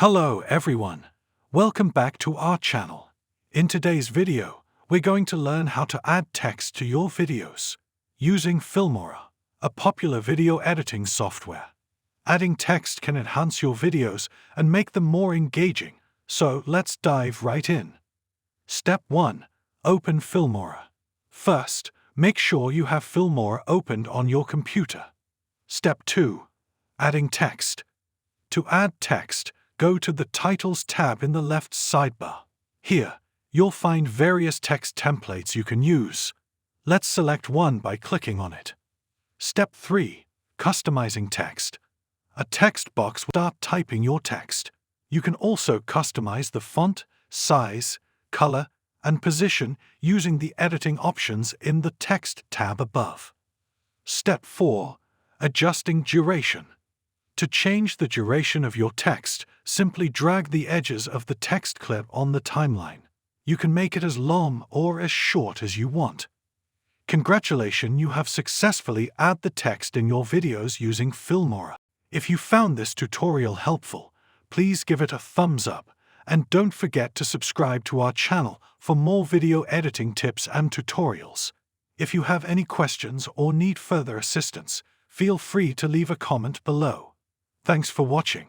Hello everyone, welcome back to our channel. In today's video, we're going to learn how to add text to your videos using Filmora, a popular video editing software. Adding text can enhance your videos and make them more engaging, so let's dive right in. Step 1. Open Filmora. First, make sure you have Filmora opened on your computer. Step 2. Adding text. To add text, go to the Titles tab in the left sidebar. Here, you'll find various text templates you can use. Let's select one by clicking on it. Step 3. Customizing text. A text box will start typing your text. You can also customize the font, size, color, and position using the editing options in the Text tab above. Step 4. Adjusting duration. To change the duration of your text, simply drag the edges of the text clip on the timeline. You can make it as long or as short as you want. Congratulations, you have successfully added the text in your videos using Filmora. If you found this tutorial helpful, please give it a thumbs up and don't forget to subscribe to our channel for more video editing tips and tutorials. If you have any questions or need further assistance, feel free to leave a comment below. Thanks for watching.